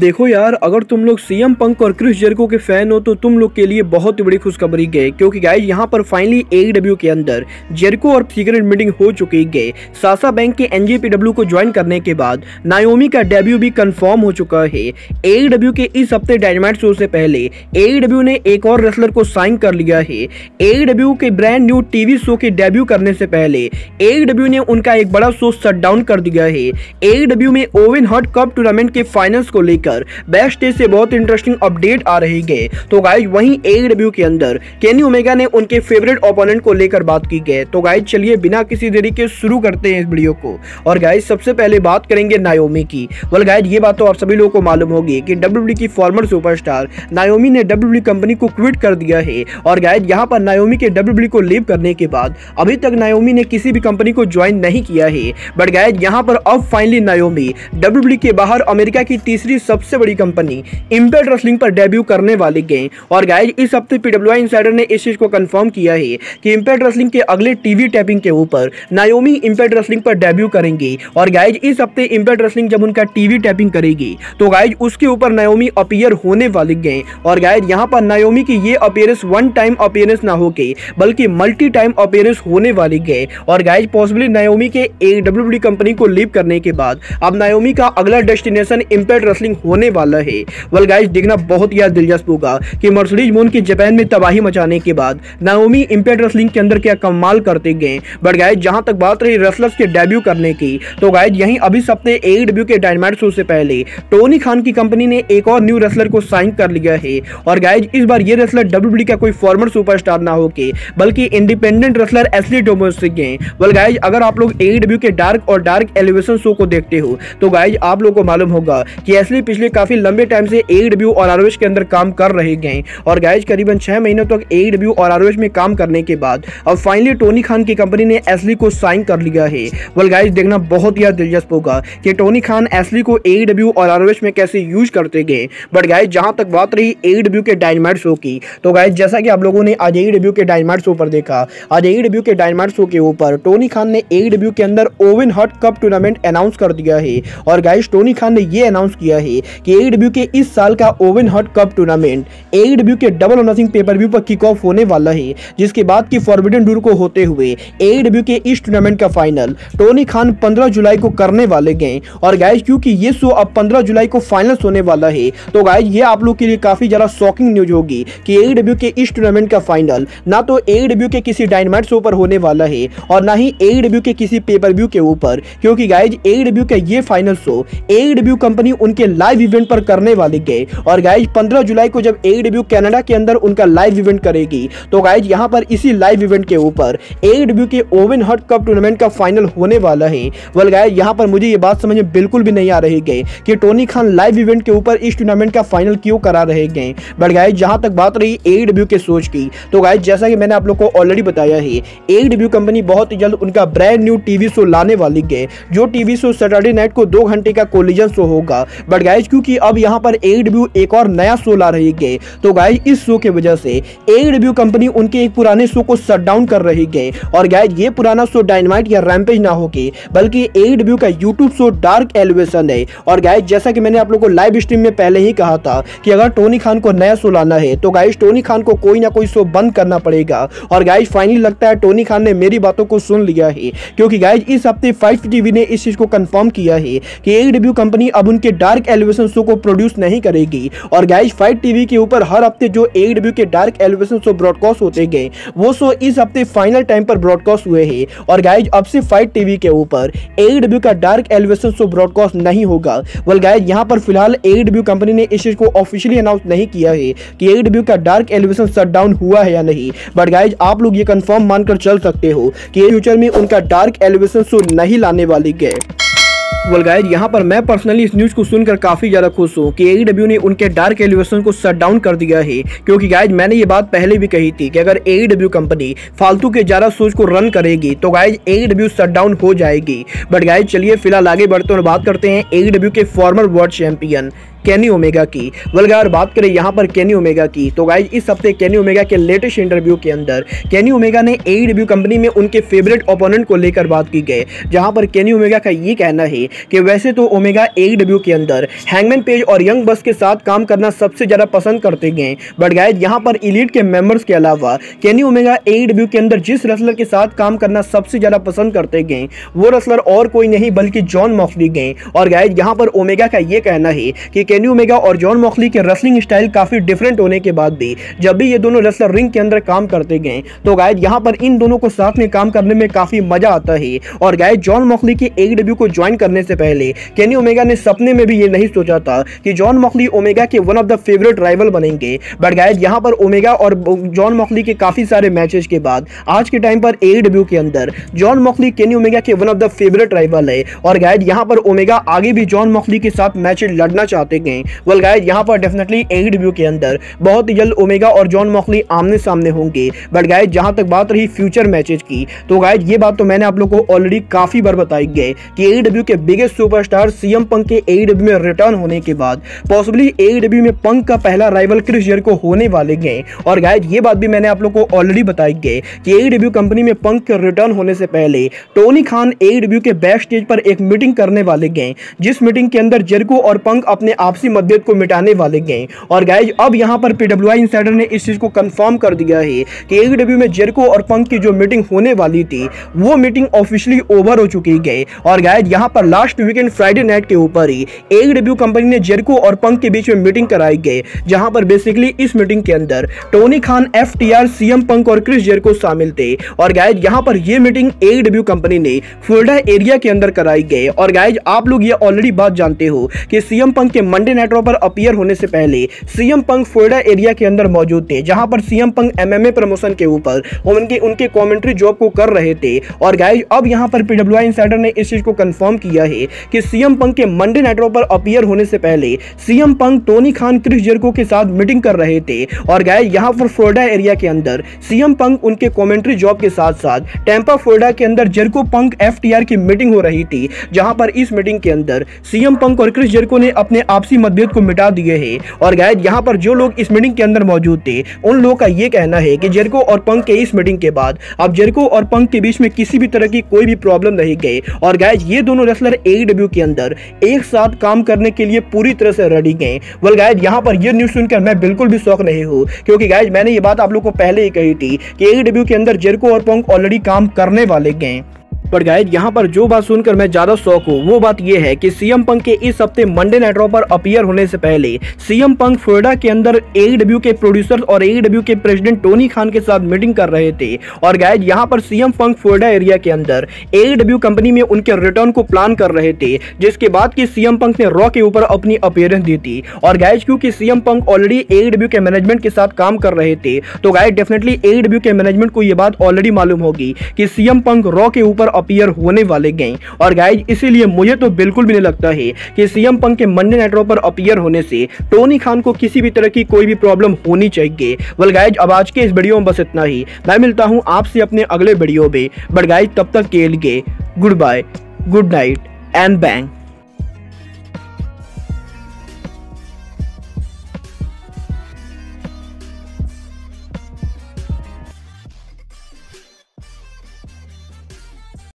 देखो यार, अगर तुम लोग सीएम पंक और क्रिस जेरिको के फैन हो तो तुम लोग के लिए बहुत ही बड़ी खुशखबरी है, क्योंकि गाइस यहाँ पर फाइनली एईडब्ल्यू के अंदर जेरिको और सीक्रेट मीटिंग हो चुकी है। सासा बैंक के एनजेपीडब्ल्यू को ज्वाइन करने के बाद नाओमी का डेब्यू भी कंफर्म हो चुका है। एईडब्ल्यू के इस हफ्ते डायनामाइट शो से पहले एईडब्ल्यू ने एक और रेसलर को साइन कर लिया है। एईडब्ल्यू के ब्रांड न्यू टीवी शो के डेब्यू करने से पहले एईडब्ल्यू ने उनका एक बड़ा शो शट डाउन कर दिया है। एईडब्ल्यू में ओवन हार्ट कप टूर्नामेंट के फाइनल्स को लेकर बैक स्टेज से बहुत इंटरेस्टिंग अपडेट आ रही है। तो गाइज वहीं एईडब्ल्यू के अंदर केनी ओमेगा ने उनके फेवरेट ओपोनेंट को लेकर बात की है। तो गाइज चलिए बिना किसी देरी के शुरू करते हैं इस वीडियो को। और गाइज सबसे पहले बात करेंगे नाओमी की। वेल गाइज ये बात तो आप सभी लोगों को मालूम होगी कि डब्ल्यूडब्ल्यूई की फॉर्मर सुपरस्टार नाओमी ने डब्ल्यूडब्ल्यूई कंपनी को क्विट कर दिया है। और गाइज यहाँ पर नाओमी के डब्ल्यूडब्ल्यूई को लीव करने के बाद अभी तक नाओमी ने किसी भी कंपनी को ज्वाइन नहीं किया है। बट गाइज यहाँ पर अब फाइनली नाओमी डब्ल्यूडब्ल्यूई के बाहर अमेरिका की तीसरी सबसे बड़ी कंपनी इंपैक्ट रेसलिंग पर डेब्यू करने वाली है। और गाइज इस हफ्ते पीडब्ल्यूआई इनसाइडर ने इस चीज को कंफर्म किया है कि इंपैक्ट रेसलिंग के अगले टीवी टैपिंग के ऊपर नाओमी इंपैक्ट रेसलिंग पर डेब्यू करेंगी। और गाइज इस हफ्ते इंपैक्ट रेसलिंग जब उनका टीवी टैपिंग करेगी तो गाइज उसके ऊपर नाओमी अपीयर होने वाली है। और गाइज यहाँ पर नाओमी की ये अपीयरेंस वन टाइम अपीयरेंस ना होके बल्कि मल्टी टाइम अपीयरेंस होने वाली है। और गाइज पॉसिबली नाओमी के डब्ल्यूडब्ल्यूई कंपनी को लीव करने के बाद अब नाओमी का अगला डेस्टिनेशन इंपैक्ट रेसलिंग होने वाला है। वेल गाइस देखना बहुत ही दिलचस्प होगा कि मर्सिडीज मून की जापान में तबाही मचाने के बाद नाओमी इंपैक्ट रेसलिंग के अंदर क्या कमाल करते गए। बट गाइस जहां तक बात रही रेसलर्स के डेब्यू करने की, तो गाइस यहीं अभी हफ्ते एईडब्ल्यू के डायनामाइट शो से पहले टोनी खान की कंपनी ने एक और न्यू रेसलर को साइन कर लिया है। और गाइस इस बार ये रेसलर डब्ल्यूडब्ल्यूई का कोई फॉर्मर सुपरस्टार ना होके बल्कि इंडिपेंडेंट रेसलर एशली डोमस है। वेल गाइस अगर आप लोग एईडब्ल्यू के डार्क एलिवेशन शो को देखते हो तो गाइस आप लोगों को मालूम होगा कि एशली पिछले काफी लंबे टाइम से एईडब्ल्यू और आरओएच के अंदर काम कर रहे हैं। और गाइज करीबन 6 महीनों तक एईडब्ल्यू और आरओएच में काम करने के बाद अब फाइनली टोनी खान की कंपनी ने एशली को साइन कर लिया है। वेल गाइज देखना बहुत ही दिलचस्प होगा कि टोनी खान एशली को एईडब्ल्यू और आरओएच में कैसे यूज करते गए। बट गाइज जहां तक बात रही एईडब्ल्यू के डायनामाइट शो की, तो गाइज जैसा कि आप लोगों ने आज एईडब्ल्यू के डायनामाइट शो पर देखा, आज एईडब्ल्यू के डायनामाइट शो के ऊपर टोनी खान ने एईडब्ल्यू के अंदर oven heart cup tournament announce कर दिया है। और गाइज टोनी खान ने यह अनाउंस किया है कि एईडब्ल्यू के इस साल का oven heart cup tournament AEW के डबल और नथिंग पेपर-व्यू पर किक ऑफ होने वाला है, जिसके बाद की फॉरबिडन डोर को होते हुए एईडब्ल्यू के इस टूर्नामेंट का फाइनल टोनी खान 15 जुलाई को करने वाले हैं। और गाइस क्योंकि ये शो अब 15 जुलाई को फाइनल्स होने वाला है, तो गाइस ये आप लोग के लिए काफी ज्यादा शॉकिंग न्यूज होगी कि एईडब्ल्यू के इस टूर्नामेंट का फाइनल ना तो एईडब्ल्यू के किसी डायनामाइट शो पर होने वाला है और ना ही एईडब्ल्यू के किसी पेपर-व्यू के ऊपर, क्योंकि गाइस एईडब्ल्यू का ये फाइनल शो एईडब्ल्यू कंपनी उनके लाइव इवेंट पर करने वाली है। और गाइज 15 जुलाई को जब एईडब्ल्यू कनाडा के अंदर उनका लाइव इवेंट करेगी, तो गाइज यहां पर इसी लाइव इवेंट के ऊपर एईडब्ल्यू के ओवन हार्ट कप टूर्नामेंट का फाइनल होने वाला है। वेल गाइज यहां पर मुझे ये बात समझ में बिल्कुल भी नहीं आ रही है कि टोनी खान लाइव इवेंट के ऊपर इस टूर्नामेंट का फाइनल क्यों करा रहे हैं। बट गाइज जहां तक बात रही एईडब्ल्यू के सोच की, तो गाइज जैसा कि मैंने आप लोग को ऑलरेडी बताया है, एईडब्ल्यू कंपनी बहुत ही जल्द उनका ब्रांड न्यू टीवी शो लाने वाली है, जो टीवी शो सैटरडे नाइट को 2 घंटे का कोलिजन शो होगा। बट गाइज क्योंकि अब यहां पर एईडब्ल्यू एक और नया शो ला रही है, तो गाइज इस शो की वजह से एईडब्ल्यू कंपनी उनके एक पुराने शो को शट डाउन कर रही है। और गाइज ये पुराना शो डायनामाइट या रैम्पेज ना होके बल्कि एईडब्ल्यू का यूट्यूब शो डार्क एलिवेशन है। और गाइज जैसा कि मैंने आप लोगों को लाइव स्ट्रीम में पहले ही कहा था कि अगर टोनी खान को नया शो लाना है तो गाइज टोनी खान को कोई ना कोई शो बंद करना पड़ेगा। और गाइज फाइनली लगता है टोनी खान ने मेरी बातों को सुन लिया है, क्योंकि गाइज इस हफ्ते फाइट टीवी ने इस चीज को कंफर्म किया है कि एईडब्ल्यू कंपनी अब उनके डार्क एलिवेशन शो को प्रोड्यूस नहीं करेगी। और गाइज फाइट टीवी के ऊपर हर हफ्ते जो एईडब्ल्यू के डार्क एलिवेशन शो ब्रॉडकास्ट होते गए, वो शो इस हफ्ते फाइनल टाइम पर ब्रॉडकास्ट हुए हैं। और गाइज अब से फाइट टीवी के ऊपर एईडब्ल्यू का डार्क एलिवेशन शो ब्रॉडकास्ट नहीं होगा। वेल गाइज यहां पर फिलहाल एईडब्ल्यू कंपनी ने इस चीज को ऑफिशियली अनाउंस नहीं किया है कि एईडब्ल्यू का डार्क एलिवेशन शट डाउन हुआ है या नहीं। बट गाइज आप लोग ये कंफर्म मानकर चल सकते हो कि फ्यूचर में उनका डार्क एलिवेशन शो नहीं लाने वाली है। वेल गाइज यहाँ पर मैं पर्सनली इस न्यूज को सुनकर काफी ज्यादा खुश हूँ कि एईडब्ल्यू ने उनके डार्क एलिवेशन को शट डाउन कर दिया है, क्योंकि गाइज मैंने ये बात पहले भी कही थी कि अगर एईडब्ल्यू कंपनी फालतू के ज्यादा सोच को रन करेगी तो गाइज एईडब्ल्यू शट डाउन हो जाएगी। बट गाइज चलिए फिलहाल आगे बढ़ते और बात करते हैं एईडब्ल्यू के farmer world champion Kenny Omega की। अगर बात करें यहाँ पर केनी ओमेगा की, तो गाइज इस हफ्ते केनी ओमेगा के लेटेस्ट इंटरव्यू के अंदर केनी ओमेगा ने AEW कंपनी में उनके फेवरेट ओपोनेंट को लेकर बात की गई, जहां पर केनी ओमेगा का ये कहना है कि वैसे तो ओमेगा AEW के अंदर हैंगमैन पेज और यंग बस के साथ काम करना सबसे ज्यादा पसंद करते गए, बट गाइज यहाँ पर एलीट के मेंबर्स के अलावा केनी ओमेगा AEW के अंदर जिस रेसलर के साथ काम करना सबसे ज्यादा पसंद करते गए वो रेसलर और कोई नहीं बल्कि जॉन मॉक्सली गए। और गाइज यहाँ पर ओमेगा का ये कहना है कि केनी ओमेगा और जॉन मॉक्सली के रेसलिंग स्टाइल काफी डिफरेंट होने के बाद भी जब भी ये दोनों रेसलर रिंग के अंदर काम करते गए तो गाइज यहाँ पर इन दोनों को साथ में काम करने में काफी मजा आता है। और गाइज जॉन मॉक्सली के AEW को ज्वाइन करने से पहले केनी ओमेगा ने सपने में भी ये नहीं सोचा था कि जॉन मॉक्सली ओमेगा के one of the favourite rival बनेंगे, बट गाइज यहाँ पर ओमेगा और जॉन मॉक्सली के काफी सारे मैचेस के बाद आज के टाइम पर AEW के अंदर जॉन मॉक्सली केनी ओमेगा के one of the favourite rival है। और गाइज यहाँ पर ओमेगा आगे भी जॉन मॉक्सली के साथ मैच लड़ना चाहते हैं। वेल गाइज यहाँ पर डेफिनेटली AEW के अंदर बहुत ही जल्द ओमेगा और जॉन मॉक्सली आमने सामने होंगे। बट गाइज जहां तक बात रही फ्यूचर मैचेस की, तो गाइज ये बात तो मैंने आप लोगों को ऑलरेडी काफी बार बताई गई कि AEW के बिगेस्ट सुपरस्टार CM पंक के AEW में रिटर्न होने के बाद पॉसिबली AEW में पंक का पहला राइवल क्रिस जेरिको होने वाले गए। और गाइज ये बात भी मैंने आप लोगों को ऑलरेडी बताई गई कि AEW कंपनी में पंक के रिटर्न होने से पहले टोनी खान AEW के बैक स्टेज पर एक मीटिंग करने वाले गए, जिस मीटिंग के अंदर जेरिको और पंक अपने आपसी मतभेद को मिटाने वाले गए। और गाइज अब यहाँ पर PWI इनसाइडर ने इस चीज को कंफर्म कर दिया है कि AEW में जेरिको और पंक की जो मीटिंग होने वाली थी वो मीटिंग ऑफिशियली ओवर हो चुकी है। और गाइज यहाँ पर लास्ट वीकेंड फ्राइडे नाइट के ऊपर ही AEW कंपनी ने जेरिको और पंक के बीच में मीटिंग कराई गई, जहां पर बेसिकली इस मीटिंग के अंदर टोनी खान, FTR, CM पंक और क्रिस जेरिको शामिल थे। और गाइज यहाँ पर ये मीटिंग AEW कंपनी ने फ्लोरिडा एरिया के अंदर कराई गई। और गाइज आप लोग ये ऑलरेडी बात जानते हो कि CM पंक के मंडे नाइट रॉ पर अपीयर होने से पहले CM पंक फ्लोरिडा एरिया के अंदर मौजूद थे, जहां पर CM पंक MMA प्रमोशन के ऊपर उनके कमेंट्री जॉब को कर रहे थे। और गाइज अब यहां पर PWI इनसाइडर ने इस चीज को कंफर्म किया है कि CM पंक के मंडे नाइट रॉ पर अपीयर होने से पहले CM पंक टोनी खान, क्रिस जेरिको के साथ मीटिंग कर रहे थे। और गाइज यहां पर फ्लोरिडा एरिया के अंदर CM पंक उनके कमेंट्री जॉब के साथ साथ टेम्पा फ्लोरिडा के अंदर जेरिको, पंक, FTR की मीटिंग हो रही थी, जहां पर इस मीटिंग के अंदर CM पंक और क्रिस जेरिको ने अपने आपसी मतभेद को मिटा दिए हैं। और गाइज यहाँ पर जो लोग इस मीटिंग के अंदर मौजूद थे उन लोगों का ये कहना है कि जेरिको और पंक के इस मीटिंग के बाद अब जेरिको और पंक के बीच में किसी भी तरह की कोई भी प्रॉब्लम नहीं गई। और गाइज ये दोनों रेसलर AEW के अंदर एक साथ काम करने के लिए पूरी तरह से रेडी गए। वेल गाइज यहाँ पर ये न्यूज सुनकर मैं बिल्कुल भी शौक नहीं हूँ, क्योंकि गाइज मैंने ये बात आप लोगों को पहले ही कही थी कि AEW के अंदर जेरिको और पंक ऑलरेडी काम करने वाले गए। पर गाइज यहाँ पर जो बात सुनकर मैं ज्यादा शौक हूँ वो बात यह है कि CM पंक के इस हफ्ते मंडे नाइट रॉ पर अपीयर होने से पहले CM पंक फ्लोरिडा के अंदर AEW के प्रोड्यूसर और AEW के प्रेसिडेंट टोनी खान के साथ मीटिंग कर रहे थे। और गाइज यहाँ पर CM पंक फ्लोरिडा एरिया के अंदर AEW कंपनी में उनके रिटर्न को प्लान कर रहे थे, जिसके बाद कि CM पंक ने रॉ के ऊपर अपनी अपीयरेंस दी थी। और गाइज क्योंकि CM पंक ऑलरेडी AEW के मैनेजमेंट के साथ काम कर रहे थे, तो गाइज डेफिनेटली AEW के मैनेजमेंट को यह बात ऑलरेडी मालूम होगी कि CM पंक रॉ के ऊपर अपीयर होने वाले गए। और गाइज इसीलिए मुझे तो बिल्कुल भी नहीं लगता है कि CM पंक के मंडे नाइट रॉ पर अपीयर होने से टोनी खान को किसी भी तरह की कोई भी प्रॉब्लम होनी चाहिए। वेल गाइज अब आज के इस वीडियो में बस इतना ही। मैं मिलता हूं आपसे अपने अगले वीडियो में, बट गाइज तब तक के लिए good bye, good night and bang.